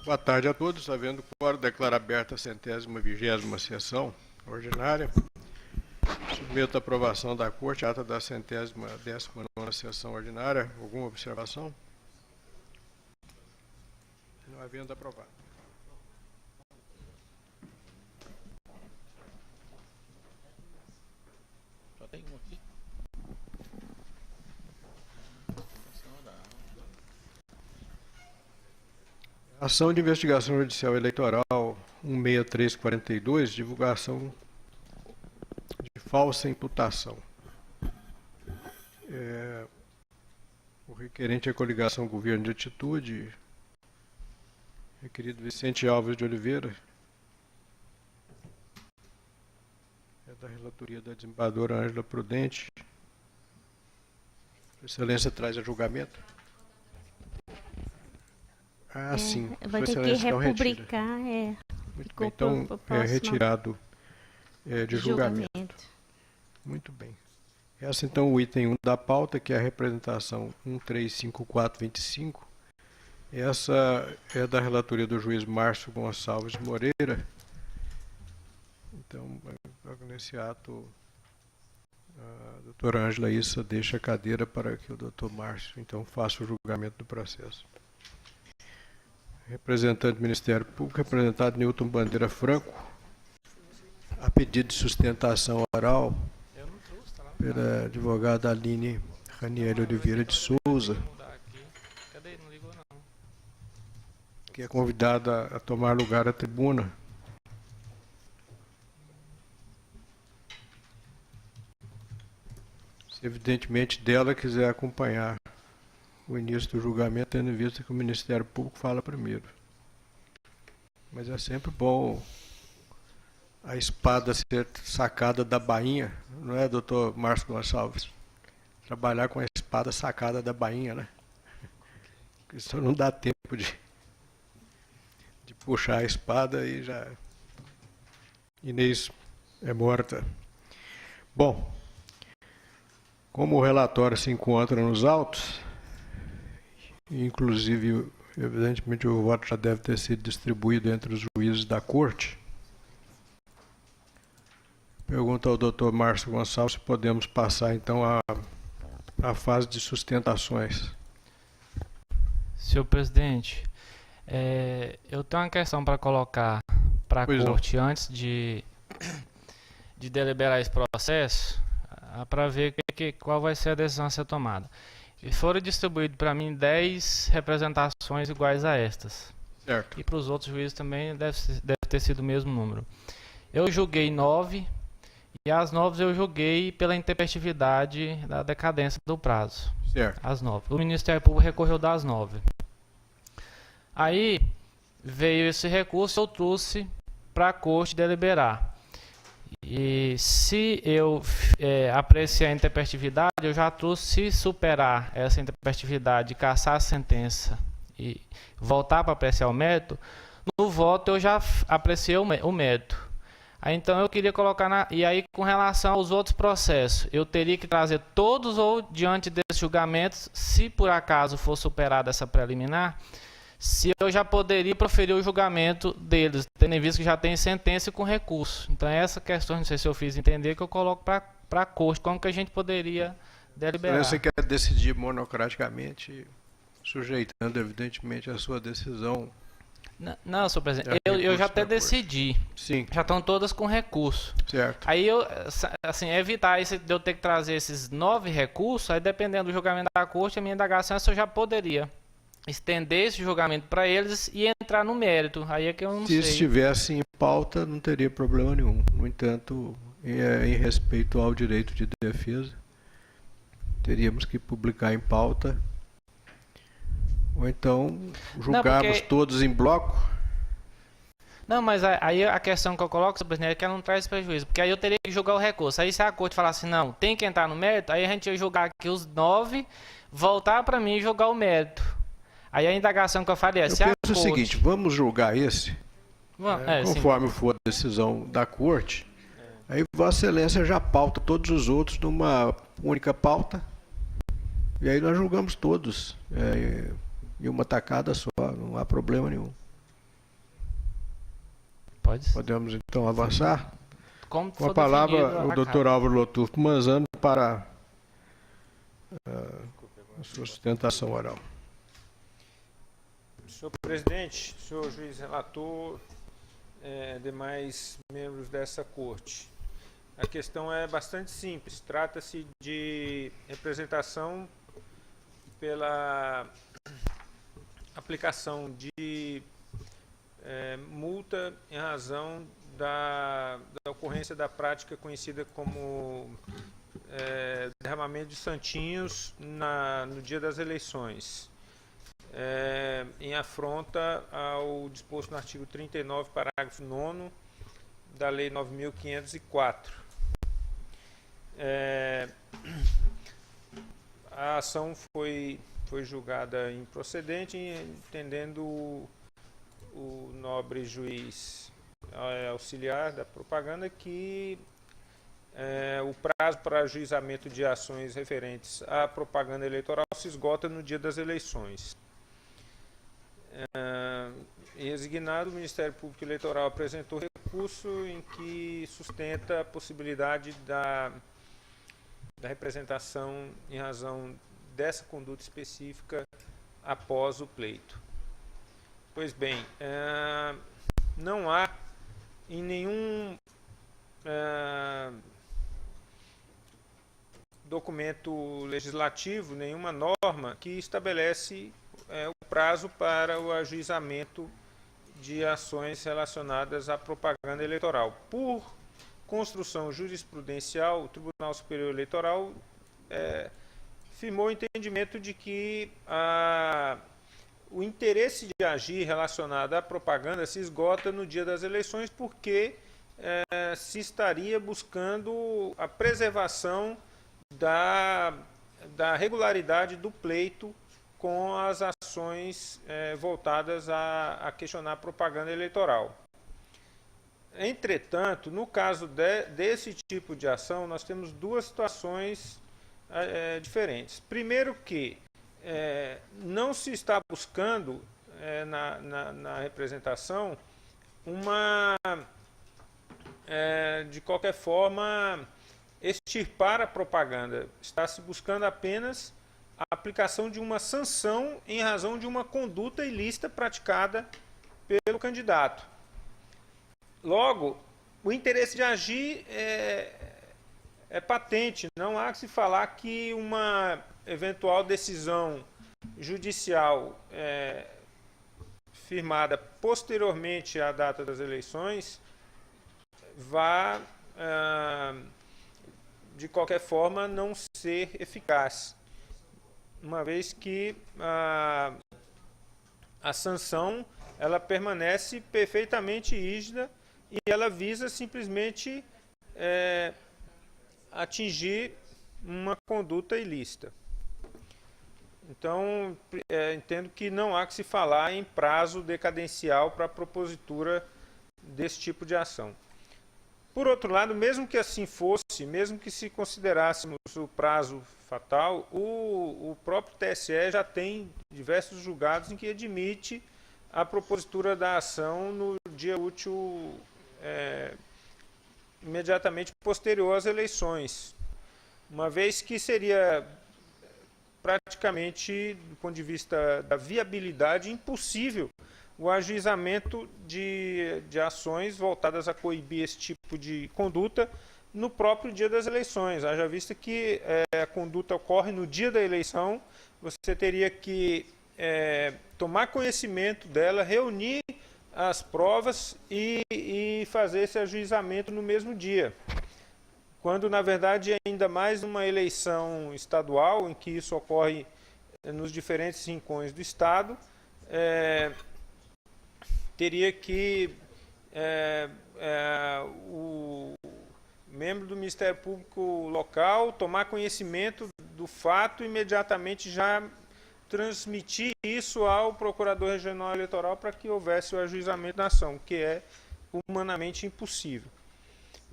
Boa tarde a todos. Havendo quórum, declaro aberta a 120ª sessão ordinária. Submeto a aprovação da Corte, ata da 119ª sessão ordinária. Alguma observação? Não havendo aprovado. Só tem um aqui. Ação de investigação judicial eleitoral 16342, divulgação de falsa imputação. O requerente é a coligação Governo de Atitude, requerido Vicente Alves de Oliveira, é da relatoria da desembargadora Ângela Prudente. Excelência traz a julgamento. Sim. Vai ter que republicar. Muito bem, então é retirado de julgamento. Muito bem. Essa então o item 1 da pauta, que é a representação 135425. Essa é da relatoria do juiz Márcio Gonçalves Moreira. Então, nesse ato, a doutora Ângela Issa deixa a cadeira para que o doutor Márcio então faça o julgamento do processo. Representante do Ministério Público, representado Newton Bandeira Franco, a pedido de sustentação oral pela advogada Aline Raniele Oliveira de Souza, que é convidada a tomar lugar à tribuna. Se evidentemente dela quiser acompanhar o início do julgamento, tendo em vista que o Ministério Público fala primeiro. Mas é sempre bom a espada ser sacada da bainha, não é, doutor Márcio Gonçalves? Trabalhar com a espada sacada da bainha, né? Porque só não dá tempo de puxar a espada e já... Inês é morta. Bom, como o relatório se encontra nos autos, inclusive, evidentemente, o voto já deve ter sido distribuído entre os juízes da Corte. Pergunto ao doutor Márcio Gonçalves se podemos passar, então, à fase de sustentações. Senhor presidente, eu tenho uma questão para colocar para a Corte antes de deliberar esse processo, para ver qual vai ser a decisão a ser tomada. E foram distribuídos para mim 10 representações iguais a estas. Certo. E para os outros juízes também deve ter sido o mesmo número. Eu julguei 9, e as 9 eu julguei pela intempestividade da decadência do prazo. Certo. As 9. O Ministério Público recorreu das 9. Aí veio esse recurso, eu trouxe para a Corte deliberar. E se eu apreciar a intempestividade, eu já trouxe, se superar essa intempestividade, cassar a sentença e voltar para apreciar o mérito, no voto eu já apreciei o mérito. Aí, então eu queria colocar, e aí com relação aos outros processos, eu teria que trazer todos ou diante desses julgamentos, se por acaso for superada essa preliminar, se eu já poderia proferir o julgamento deles, tendo em vista que já tem sentença com recurso. Então essa questão, não sei se eu fiz entender, que eu coloco para a Corte, como que a gente poderia deliberar. Você quer decidir monocraticamente, sujeitando evidentemente a sua decisão? Não, senhor presidente, eu já até decidi. Sim. Já estão todas com recurso. Certo. Aí eu, assim, evitar de eu ter que trazer esses 9 recursos, aí dependendo do julgamento da Corte, a minha indagação é se eu já poderia estender esse julgamento para eles e entrar no mérito. Aí é que eu não sei. Se estivesse em pauta, não teria problema nenhum. No entanto, em respeito ao direito de defesa, teríamos que publicar em pauta, ou então julgarmos todos em bloco. Não, mas aí a questão que eu coloco, senhor presidente, é que ela não traz prejuízo, porque aí eu teria que julgar o recurso. Aí se a Corte falasse, não, tem que entrar no mérito, aí a gente ia julgar aqui os 9, voltar para mim e julgar o mérito. Aí a indagação que eu faria é... Eu penso o seguinte, vamos julgar esse, conforme for a decisão da Corte, aí Vossa Excelência já pauta todos os outros numa única pauta, e aí nós julgamos todos em uma tacada só, não há problema nenhum. Pode. Podemos então avançar? Como Com a palavra, o Dr. Álvaro Lotufo Manzano para a sua sustentação oral. Senhor presidente, senhor juiz relator, demais membros dessa corte. A questão é bastante simples. Trata-se de representação pela aplicação de multa em razão da ocorrência da prática conhecida como derramamento de santinhos no dia das eleições, em afronta ao disposto no artigo 39, parágrafo 9º da Lei 9.504. A ação foi julgada improcedente, entendendo o nobre juiz auxiliar da propaganda que o prazo para ajuizamento de ações referentes à propaganda eleitoral se esgota no dia das eleições. Resignado, o Ministério Público Eleitoral apresentou recurso em que sustenta a possibilidade da representação em razão dessa conduta específica após o pleito. Pois bem, não há em nenhum documento legislativo, nenhuma norma que estabelece o prazo para o ajuizamento de ações relacionadas à propaganda eleitoral. Por construção jurisprudencial, o Tribunal Superior Eleitoral firmou o entendimento de que o interesse de agir relacionado à propaganda se esgota no dia das eleições, porque se estaria buscando a preservação da regularidade do pleito com as ações voltadas a questionar a propaganda eleitoral. Entretanto, no caso desse tipo de ação, nós temos duas situações diferentes. Primeiro que não se está buscando na representação de qualquer forma, extirpar a propaganda. Está se buscando apenas a aplicação de uma sanção em razão de uma conduta ilícita praticada pelo candidato. Logo, o interesse de agir é patente. Não há que se falar que uma eventual decisão judicial firmada posteriormente à data das eleições vá, de qualquer forma, não ser eficaz, uma vez que a sanção ela permanece perfeitamente rígida e ela visa simplesmente atingir uma conduta ilícita. Então, entendo que não há que se falar em prazo decadencial para a propositura desse tipo de ação. Por outro lado, mesmo que assim fosse, mesmo que se considerássemos o prazo fatal, o próprio TSE já tem diversos julgados em que admite a propositura da ação no dia útil imediatamente posterior às eleições, uma vez que seria praticamente, do ponto de vista da viabilidade, impossível o ajuizamento de ações voltadas a coibir esse tipo de conduta no próprio dia das eleições. Haja vista que a conduta ocorre no dia da eleição, você teria que tomar conhecimento dela, reunir as provas e fazer esse ajuizamento no mesmo dia. Quando, na verdade, ainda mais numa eleição estadual, em que isso ocorre nos diferentes rincões do Estado, teria que o membro do Ministério Público local tomar conhecimento do fato e imediatamente já transmitir isso ao Procurador Regional Eleitoral para que houvesse o ajuizamento da ação, que é humanamente impossível.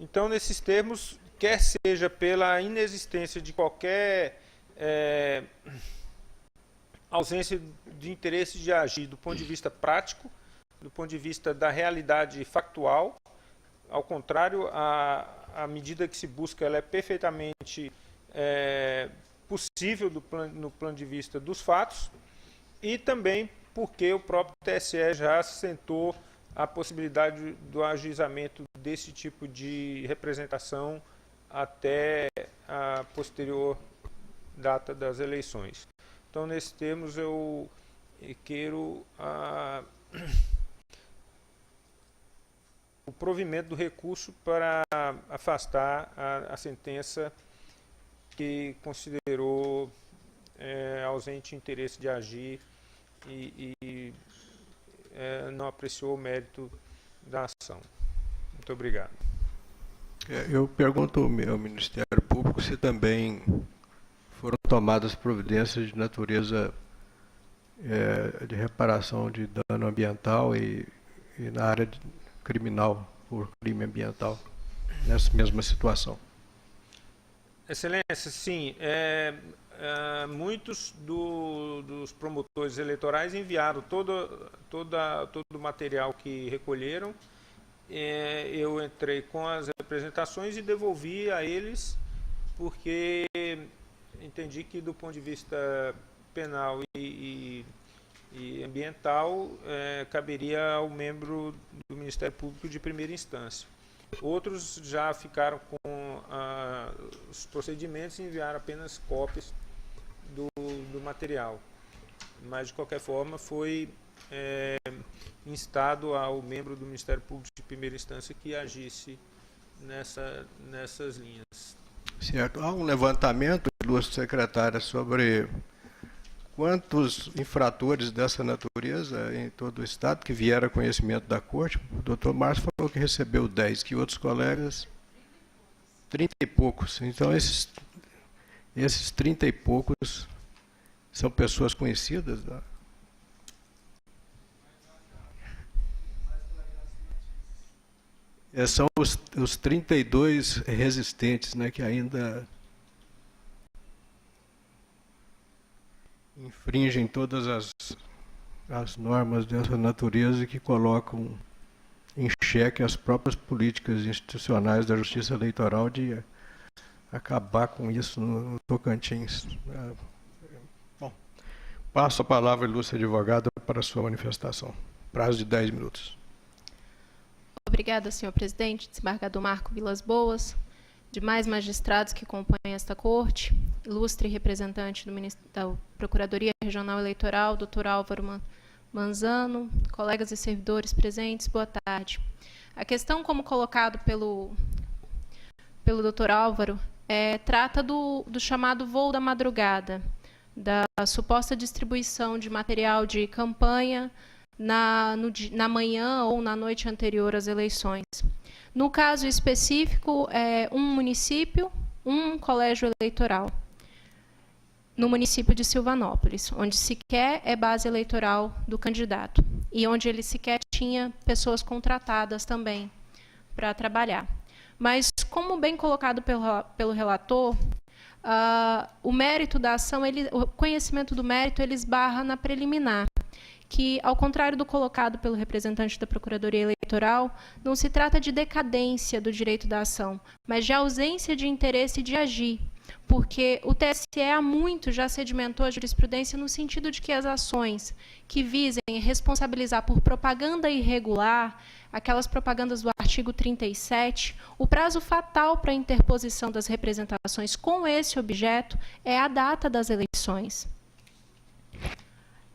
Então, nesses termos, quer seja pela inexistência de qualquer ausência de interesse de agir do ponto de vista prático, do ponto de vista da realidade factual. Ao contrário, a medida que se busca ela é perfeitamente possível no plano de vista dos fatos, e também porque o próprio TSE já assentou a possibilidade do ajuizamento desse tipo de representação até a posterior data das eleições. Então, nesses termos, eu quero o provimento do recurso para afastar a sentença que considerou ausente interesse de agir e não apreciou o mérito da ação. Muito obrigado. Eu pergunto ao Ministério Público se também foram tomadas providências de natureza de reparação de dano ambiental e na área criminal por crime ambiental, nessa mesma situação. Excelência, sim. Muitos dos promotores eleitorais enviaram todo o material que recolheram. Eu entrei com as representações e devolvi a eles, porque entendi que, do ponto de vista penal e ambiental, caberia ao membro do Ministério Público de primeira instância. Outros já ficaram com os procedimentos e enviaram apenas cópias do material. Mas, de qualquer forma, foi instado ao membro do Ministério Público de primeira instância que agisse nessas linhas. Certo. Há um levantamento, ilustre secretária, sobre quantos infratores dessa natureza em todo o Estado que vieram a conhecimento da Corte. O doutor Márcio falou que recebeu 10, que outros colegas, 30 e poucos. Então, esses 30 e poucos são pessoas conhecidas, né? São os 32 resistentes, né, que ainda infringem todas as normas dessa natureza e que colocam em xeque as próprias políticas institucionais da Justiça Eleitoral de acabar com isso no Tocantins. Bom, passo a palavra, ilustre advogada, para a sua manifestação. Prazo de 10 minutos. Obrigada, senhor presidente, desembargador Marco Vilas Boas, demais magistrados que compõem esta corte, ilustre representante da Procuradoria Regional Eleitoral, doutor Álvaro Manzano, colegas e servidores presentes, boa tarde. A questão, como colocado pelo doutor Álvaro, trata do chamado voo da madrugada, da suposta distribuição de material de campanha na manhã ou na noite anterior às eleições. No caso específico, um município, um colégio eleitoral, no município de Silvanópolis, onde sequer é base eleitoral do candidato e onde ele sequer tinha pessoas contratadas também para trabalhar. Mas, como bem colocado pelo relator, o mérito da ação, o conhecimento do mérito, ele esbarra na preliminar, que, ao contrário do colocado pelo representante da Procuradoria Eleitoral, não se trata de decadência do direito da ação, mas de ausência de interesse de agir, porque o TSE há muito já sedimentou a jurisprudência no sentido de que as ações que visem responsabilizar por propaganda irregular, aquelas propagandas do artigo 37, o prazo fatal para a interposição das representações com esse objeto é a data das eleições.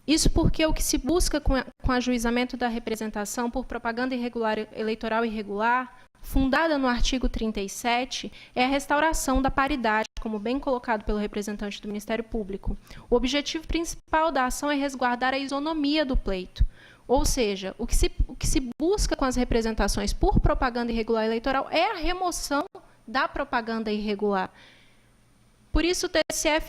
Isso porque o que se busca com o ajuizamento da representação por propaganda eleitoral irregular, fundada no artigo 37, é a restauração da paridade, como bem colocado pelo representante do Ministério Público. O objetivo principal da ação é resguardar a isonomia do pleito, ou seja, o que se busca com as representações por propaganda irregular eleitoral é a remoção da propaganda irregular. Por isso, o TSE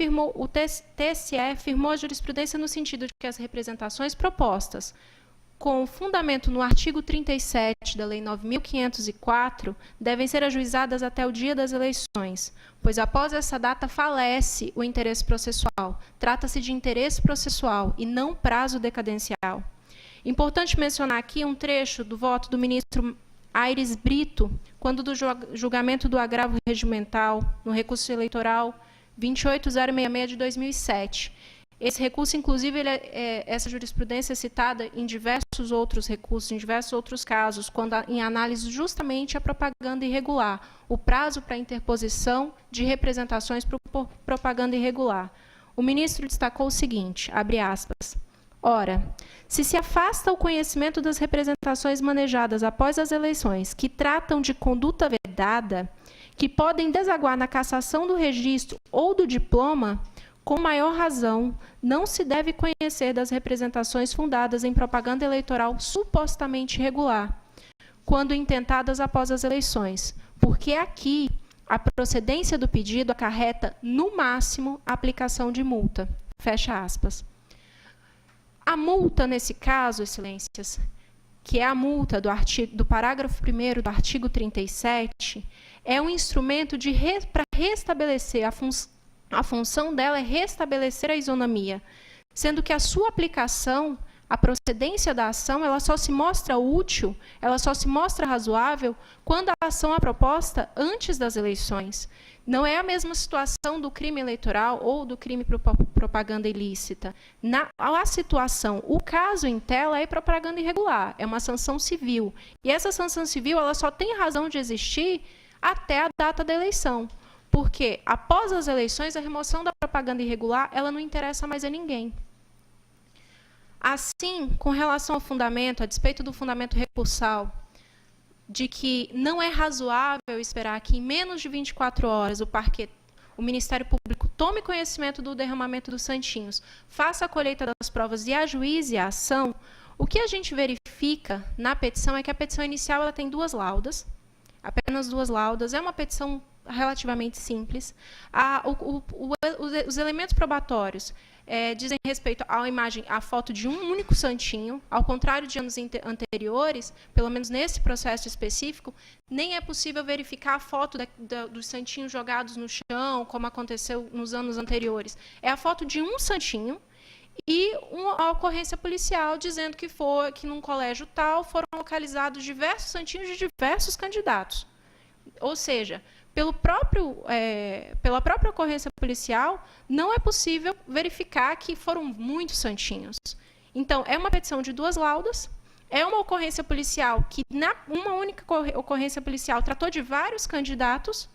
firmou a jurisprudência no sentido de que as representações propostas, com fundamento no artigo 37 da Lei 9.504, devem ser ajuizadas até o dia das eleições, pois após essa data falece o interesse processual. Trata-se de interesse processual e não prazo decadencial. Importante mencionar aqui um trecho do voto do ministro Aires Brito, quando do julgamento do agravo regimental no recurso eleitoral 28066 de 2007. Esse recurso, inclusive, essa jurisprudência é citada em diversos outros recursos, em diversos outros casos, quando em análise justamente a propaganda irregular, o prazo para interposição de representações por propaganda irregular. O ministro destacou o seguinte, abre aspas, ora, se afasta o conhecimento das representações manejadas após as eleições, que tratam de conduta vedada, que podem desaguar na cassação do registro ou do diploma, com maior razão, não se deve conhecer das representações fundadas em propaganda eleitoral supostamente irregular, quando intentadas após as eleições, porque aqui a procedência do pedido acarreta, no máximo, a aplicação de multa. Fecha aspas. A multa, nesse caso, excelências, que é a multa do parágrafo 1º do artigo 37, é um instrumento para restabelecer a função dela é restabelecer a isonomia, sendo que a sua aplicação, a procedência da ação, ela só se mostra útil, ela só se mostra razoável quando a ação é proposta antes das eleições. Não é a mesma situação do crime eleitoral ou do crime por propaganda ilícita. A situação, o caso em tela é propaganda irregular, é uma sanção civil. E essa sanção civil ela só tem razão de existir até a data da eleição. Porque, após as eleições, a remoção da propaganda irregular ela não interessa mais a ninguém. Assim, com relação ao fundamento, a despeito do fundamento recursal, de que não é razoável esperar que em menos de 24 horas o Ministério Público tome conhecimento do derramamento dos santinhos, faça a colheita das provas e ajuize a ação, o que a gente verifica na petição é que a petição inicial ela tem 2 laudas, apenas 2 laudas, é uma petição relativamente simples. Os elementos probatórios dizem respeito à foto de um único santinho, ao contrário de anos anteriores, pelo menos nesse processo específico, nem é possível verificar a foto dos santinhos jogados no chão, como aconteceu nos anos anteriores. É a foto de um santinho e uma ocorrência policial dizendo que num colégio tal foram localizados diversos santinhos de diversos candidatos. Ou seja, pela própria ocorrência policial, não é possível verificar que foram muitos santinhos. Então, é uma petição de 2 laudas, é uma ocorrência policial que, uma única ocorrência policial, tratou de vários candidatos,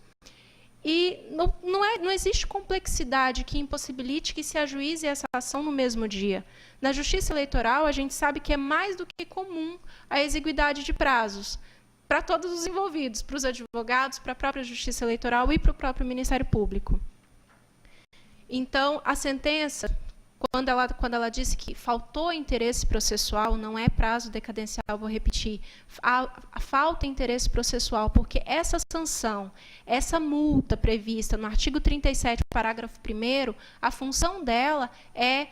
e não existe complexidade que impossibilite que se ajuize essa ação no mesmo dia. Na Justiça Eleitoral, a gente sabe que é mais do que comum a exiguidade de prazos, para todos os envolvidos, para os advogados, para a própria Justiça Eleitoral e para o próprio Ministério Público. Então, a sentença, quando ela disse que faltou interesse processual, não é prazo decadencial, vou repetir, falta interesse processual, porque essa sanção, essa multa prevista no artigo 37, parágrafo 1º, a função dela é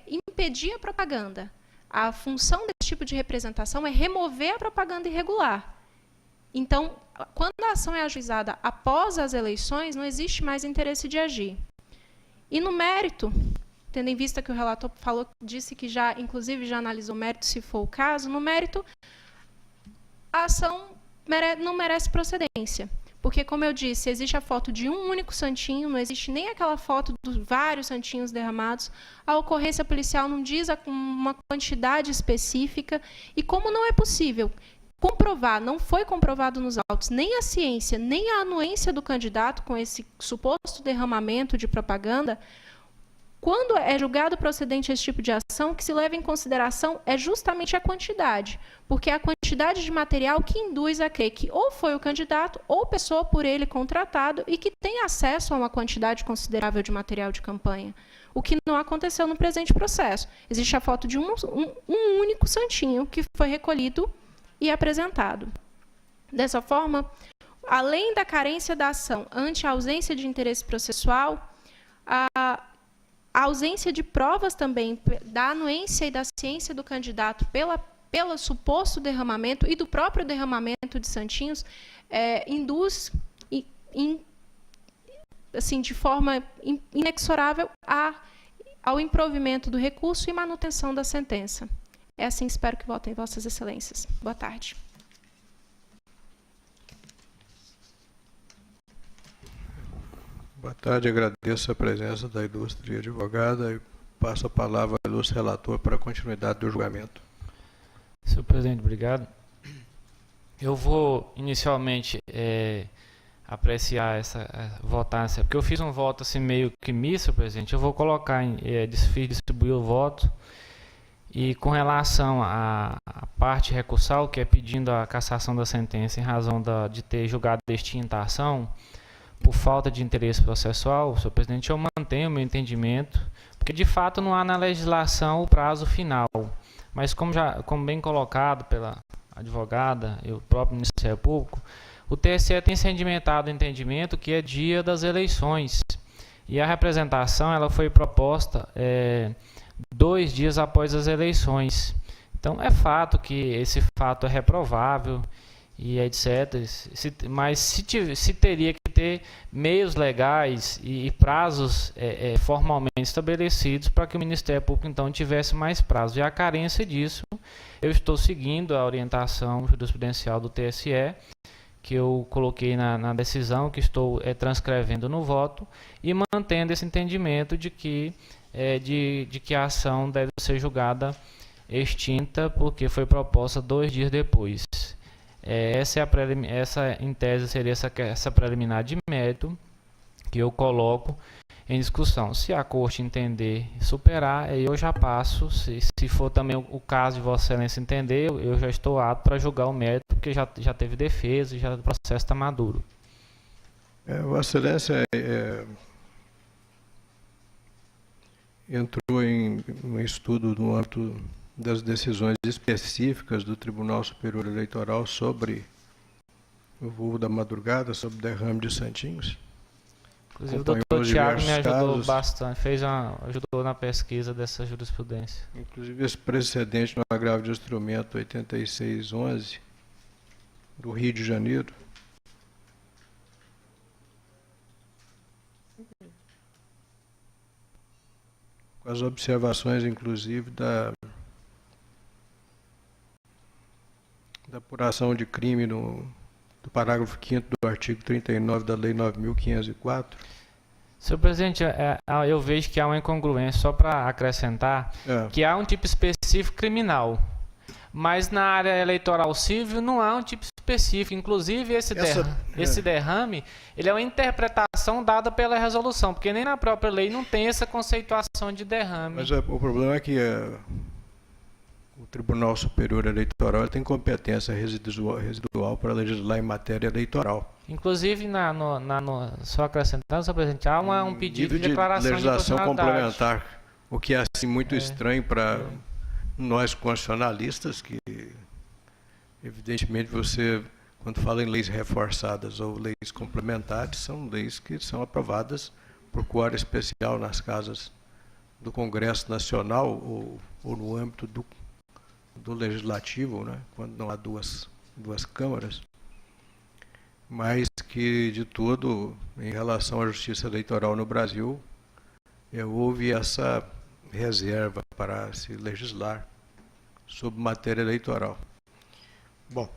impedir a propaganda. A função desse tipo de representação é remover a propaganda irregular. Então, quando a ação é ajuizada após as eleições, não existe mais interesse de agir. E no mérito, tendo em vista que o relator disse que inclusive já analisou o mérito, se for o caso, no mérito, a ação não merece procedência. Porque, como eu disse, existe a foto de um único santinho, não existe nem aquela foto dos vários santinhos derramados. A ocorrência policial não diz uma quantidade específica. E como não é possível comprovar, não foi comprovado nos autos, nem a ciência, nem a anuência do candidato com esse suposto derramamento de propaganda, quando é julgado procedente esse tipo de ação, o que se leva em consideração é justamente a quantidade, porque é a quantidade de material que induz a crer que ou foi o candidato ou pessoa por ele contratado e que tem acesso a uma quantidade considerável de material de campanha, o que não aconteceu no presente processo. Existe a foto de um único santinho que foi recolhido e apresentado. Dessa forma, além da carência da ação ante a ausência de interesse processual, a ausência de provas também da anuência e da ciência do candidato pelo suposto derramamento e do próprio derramamento de santinhos induz, assim, de forma inexorável ao improvimento do recurso e manutenção da sentença. É assim que espero que votem Vossas Excelências. Boa tarde. Boa tarde, agradeço a presença da ilustre advogada e passo a palavra ao ilustre relator para a continuidade do julgamento. Senhor presidente, obrigado. Eu vou inicialmente apreciar votar, porque eu fiz um voto assim meio que misto, presidente. Eu vou colocar, distribuir o voto. E com relação à parte recursal, que é pedindo a cassação da sentença em razão de ter julgado extinta a ação, por falta de interesse processual, senhor presidente, eu mantenho o meu entendimento, porque de fato não há na legislação o prazo final. Mas como bem colocado pela advogada e o próprio Ministério Público, o TSE tem sedimentado o entendimento que é dia das eleições. E a representação ela foi proposta 2 dias após as eleições. Então é fato que esse fato é reprovável e etc. Mas se teria que ter meios legais e prazos formalmente estabelecidos para que o Ministério Público então tivesse mais prazos. E a carência disso, eu estou seguindo a orientação jurisprudencial do TSE, que eu coloquei na decisão, que estou transcrevendo no voto, e mantendo esse entendimento de que a ação deve ser julgada extinta, porque foi proposta 2 dias depois. Essa em tese seria essa preliminar de mérito que eu coloco em discussão. Se a Corte entender e superar, eu já passo. Se for também o caso de Vossa Excelência entender, eu já estou apto para julgar o mérito, porque já teve defesa e já o processo está maduro. Vossa Excelência entrou em um estudo no âmbito das decisões específicas do Tribunal Superior Eleitoral sobre o voo da madrugada, sobre o derrame de Santinhos. Inclusive o doutor Tiago me ajudou bastante, ajudou na pesquisa dessa jurisprudência. Inclusive esse precedente no agravo de instrumento 8611 do Rio de Janeiro. Com as observações, inclusive, da apuração de crime do parágrafo 5º do artigo 39 da Lei 9.504. Senhor presidente, eu vejo que há uma incongruência, só para acrescentar, que há um tipo específico criminal, mas na área eleitoral civil não há um tipo específico. Inclusive, esse derrame ele é uma interpretação dada pela resolução, porque nem na própria lei não tem essa conceituação de derrame. Mas o problema é que o Tribunal Superior Eleitoral tem competência residual para legislar em matéria eleitoral. Inclusive, só acrescentando, senhor presidente, há um pedido de declaração de legislação constitucionalidade complementar, o que é assim muito estranho para nós constitucionalistas, que evidentemente quando fala em leis reforçadas ou leis complementares, são leis que são aprovadas por quórum especial nas casas do Congresso Nacional ou no âmbito do Legislativo, né, quando não há duas câmaras, mas que, de todo, em relação à justiça eleitoral no Brasil, houve essa reserva para se legislar sobre matéria eleitoral. Bom,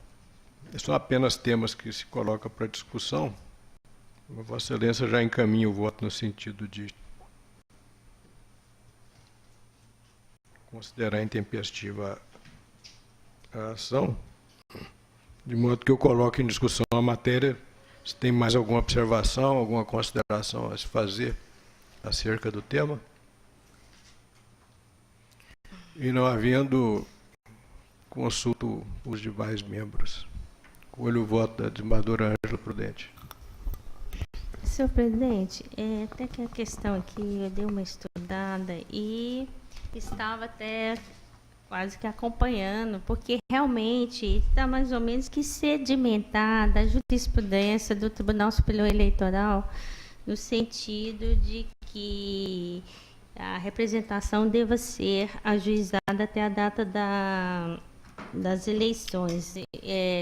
são apenas temas que se colocam para discussão. Vossa Excelência já encaminha o voto no sentido de considerar intempestiva a ação, de modo que eu coloque em discussão a matéria. Se tem mais alguma observação, alguma consideração a se fazer acerca do tema? E não havendo, consulto os demais membros. Colho o voto da desembargadora Ângela Prudente. Senhor presidente, até que a questão aqui, eu dei uma estudada e estava até quase que acompanhando, porque realmente está mais ou menos que sedimentada a jurisprudência do Tribunal Superior Eleitoral, no sentido de que a representação deva ser ajuizada até a data das eleições,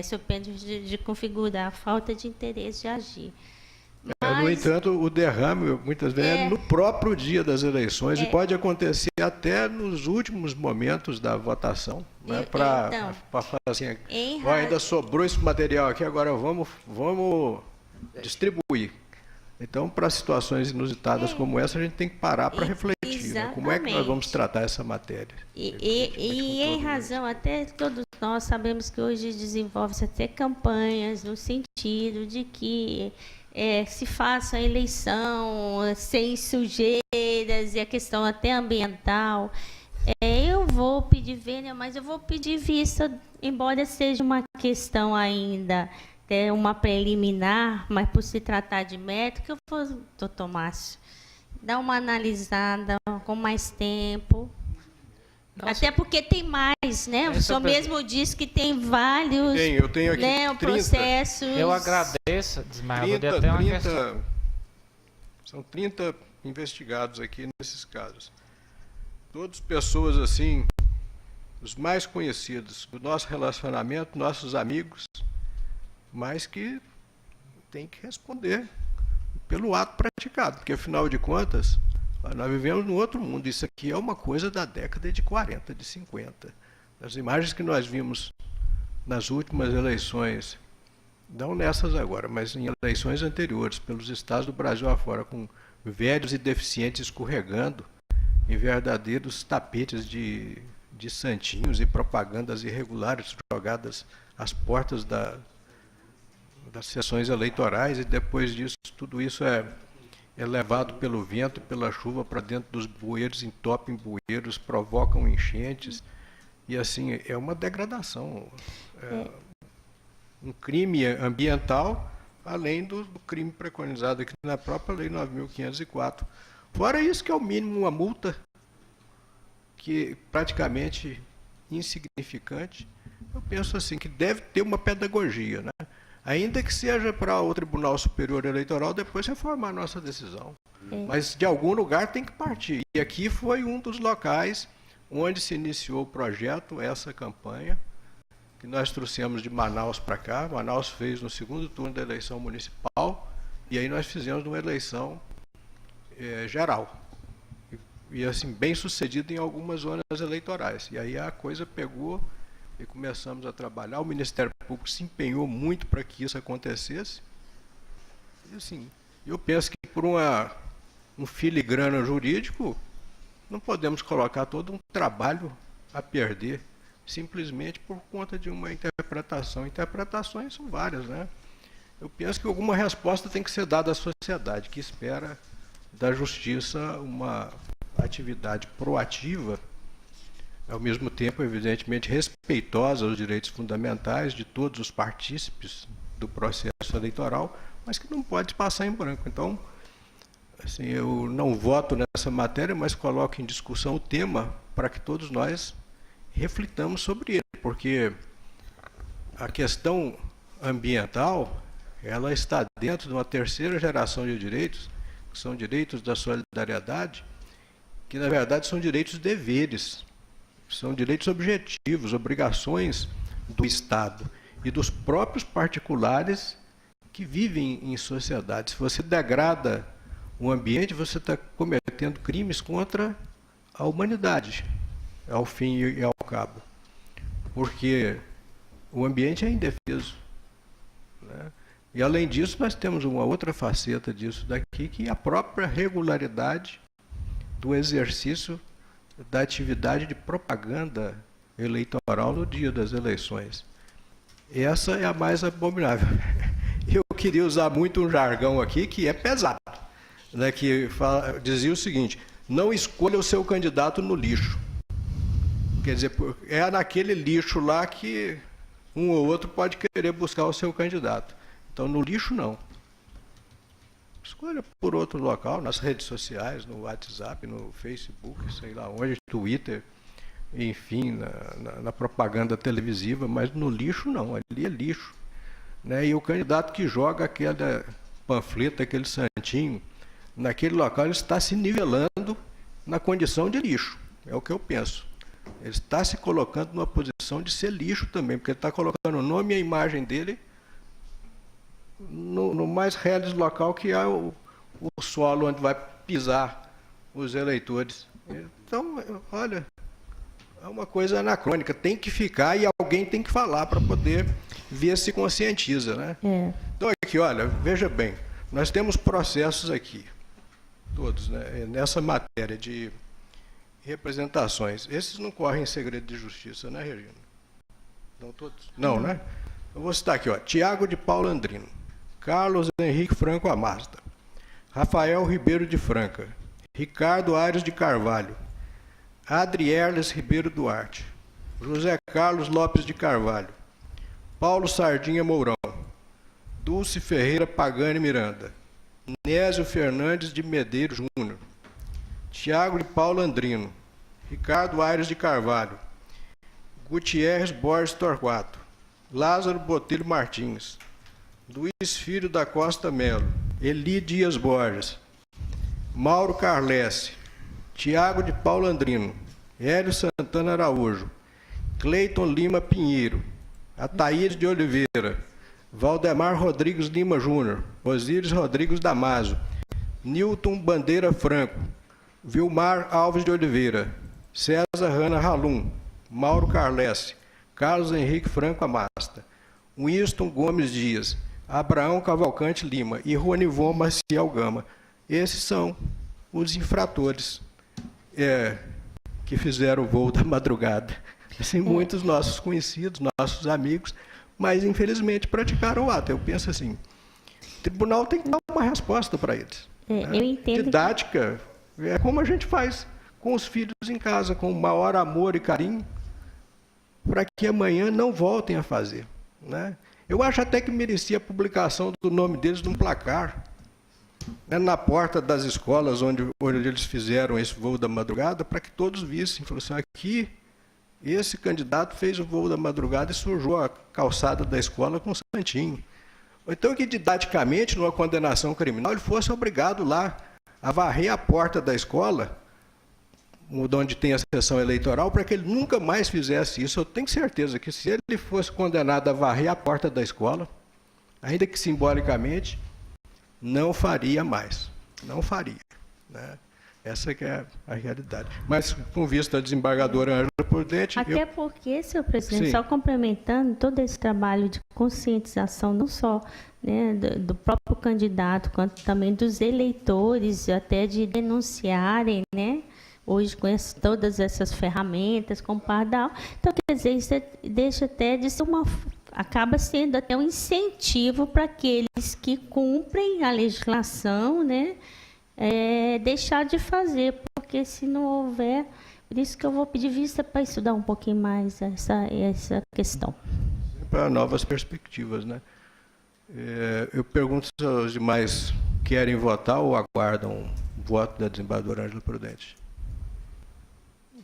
sob pena de configurar a falta de interesse de agir. No entanto, o derrame, muitas vezes, é no próprio dia das eleições e pode acontecer até nos últimos momentos da votação, né, para falar assim, ainda sobrou esse material aqui, agora vamos distribuir. Então, para situações inusitadas como essa, a gente tem que parar para refletir, né? Como é que nós vamos tratar essa matéria. E em razão, até todos nós sabemos que hoje desenvolve-se até campanhas no sentido de que se faça a eleição sem sujeiras e a questão até ambiental. Eu vou pedir vênia, mas eu vou pedir vista, embora seja uma questão ainda, uma preliminar, mas por se tratar de método, eu vou, doutor Márcio, dar uma analisada com mais tempo. Nossa. Até porque tem mais, né? O senhor mesmo disse que tem vários eu tenho aqui 30, processos. Eu agradeço, Desmaio. São 30 investigados aqui nesses casos. Todas pessoas assim, os mais conhecidos do nosso relacionamento, nossos amigos, mas que tem que responder pelo ato praticado, porque afinal de contas, nós vivemos num outro mundo. Isso aqui é uma coisa da década de 40, de 50. As imagens que nós vimos nas últimas eleições, não nessas agora, mas em eleições anteriores, pelos estados do Brasil afora, com velhos e deficientes escorregando em verdadeiros tapetes de santinhos e propagandas irregulares jogadas às portas das sessões eleitorais, e depois disso, tudo isso é levado pelo vento e pela chuva para dentro dos bueiros, entopem bueiros, provocam enchentes, e assim, é uma degradação, um crime ambiental, além do crime preconizado aqui na própria Lei 9.504. Fora isso, que é o mínimo uma multa, que praticamente insignificante. Eu penso assim, que deve ter uma pedagogia, né? Ainda que seja para o Tribunal Superior Eleitoral depois reformar a nossa decisão. Mas de algum lugar tem que partir. E aqui foi um dos locais onde se iniciou o projeto, essa campanha, que nós trouxemos de Manaus para cá. Manaus fez no segundo turno da eleição municipal, e aí nós fizemos uma eleição geral. E assim, bem sucedida em algumas zonas eleitorais. E aí a coisa pegou e começamos a trabalhar. O Ministério Público se empenhou muito para que isso acontecesse. E assim, eu penso que por um filigrana jurídico, não podemos colocar todo um trabalho a perder, simplesmente por conta de uma interpretação. Interpretações são várias, né? Eu penso que alguma resposta tem que ser dada à sociedade, que espera da justiça uma atividade proativa, ao mesmo tempo, evidentemente, respeitosa aos direitos fundamentais de todos os partícipes do processo eleitoral, mas que não pode passar em branco. Então, assim, eu não voto nessa matéria, mas coloco em discussão o tema para que todos nós reflitamos sobre ele, porque a questão ambiental, ela está dentro de uma terceira geração de direitos, que são direitos da solidariedade, que na verdade são direitos deveres, são direitos objetivos, obrigações do Estado e dos próprios particulares que vivem em sociedade. Se você degrada o ambiente, você está cometendo crimes contra a humanidade, ao fim e ao cabo. Porque o ambiente é indefeso, né? E além disso, nós temos uma outra faceta disso daqui, que é a própria regularidade do exercício da atividade de propaganda eleitoral no dia das eleições. Essa é a mais abominável. Eu queria usar muito um jargão aqui que é pesado, né, que dizia o seguinte: não escolha o seu candidato no lixo. Quer dizer, é naquele lixo lá que um ou outro pode querer buscar o seu candidato. Então, no lixo, não. Escolha por outro local, nas redes sociais, no WhatsApp, no Facebook, sei lá onde, Twitter, enfim, na propaganda televisiva, mas no lixo não, ali é lixo, né? E o candidato que joga aquele panfleto, aquele santinho, naquele local, ele está se nivelando na condição de lixo, é o que eu penso. Ele está se colocando numa posição de ser lixo também, porque ele está colocando o nome e a imagem dele no mais reles local que é o solo onde vai pisar os eleitores. Então, olha, é uma coisa anacrônica, tem que ficar e alguém tem que falar para poder ver se conscientiza, né? Então aqui, olha, veja bem, nós temos processos aqui, todos, né, nessa matéria de representações. Esses não correm em segredo de justiça, né, Regina? Não todos? Não, né? Eu vou citar aqui, ó, Tiago de Paulo Andrino, Carlos Henrique Franco Amasta, Rafael Ribeiro de Franca, Ricardo Aires de Carvalho, Adrierles Ribeiro Duarte, José Carlos Lopes de Carvalho, Paulo Sardinha Mourão, Dulce Ferreira Pagani Miranda, Nésio Fernandes de Medeiros Júnior, Tiago de Paulo Andrino, Ricardo Aires de Carvalho, Gutierrez Borges Torquato, Lázaro Botelho Martins, Luiz Filho da Costa Melo, Eli Dias Borges, Mauro Carlesse, Tiago de Paulo Andrino, Hélio Santana Araújo, Cleiton Lima Pinheiro, Ataíde de Oliveira, Valdemar Rodrigues Lima Júnior, Osíris Rodrigues Damaso, Nilton Bandeira Franco, Vilmar Alves de Oliveira, César Rana Halum, Mauro Carlesse, Carlos Henrique Franco Amasta, Winston Gomes Dias, Abraão Cavalcante Lima e Ronivon Maciel Gama. Esses são os infratores que fizeram o voo da madrugada. Assim, muitos nossos conhecidos, nossos amigos, mas infelizmente praticaram o ato. Eu penso assim, o tribunal tem que dar uma resposta para eles. Eu entendo. Didática é como a gente faz com os filhos em casa, com o maior amor e carinho, para que amanhã não voltem a fazer, né? Eu acho até que merecia a publicação do nome deles num placar, né, na porta das escolas onde eles fizeram esse voo da madrugada, para que todos vissem. Falou assim, aqui, esse candidato fez o voo da madrugada e sujou a calçada da escola com santinho. Ou então que, didaticamente, numa condenação criminal, ele fosse obrigado lá a varrer a porta da escola, onde tem a sessão eleitoral, para que ele nunca mais fizesse isso. Eu tenho certeza que se ele fosse condenado a varrer a porta da escola, ainda que simbolicamente, não faria mais. Não faria, né? Essa que é a realidade. Mas, com vista da desembargadora Ângela Prudente... Até porque, senhor presidente, Sim. só complementando todo esse trabalho de conscientização, não só, né, do próprio candidato, quanto também dos eleitores, até de denunciarem, né? Hoje, com todas essas ferramentas, com o Pardal. Então, quer dizer, isso deixa até de ser acaba sendo até um incentivo para aqueles que cumprem a legislação, né, deixar de fazer, porque se não houver... Por isso que eu vou pedir vista para estudar um pouquinho mais essa questão. Para novas perspectivas, né? Eu pergunto se os demais querem votar ou aguardam o voto da desembargadora Ângela Prudente.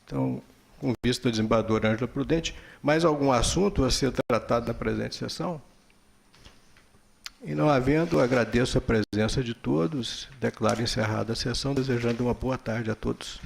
Então, com vista da desembargadora Ângela Prudente, mais algum assunto a ser tratado na presente sessão? E não havendo, agradeço a presença de todos, declaro encerrada a sessão, desejando uma boa tarde a todos.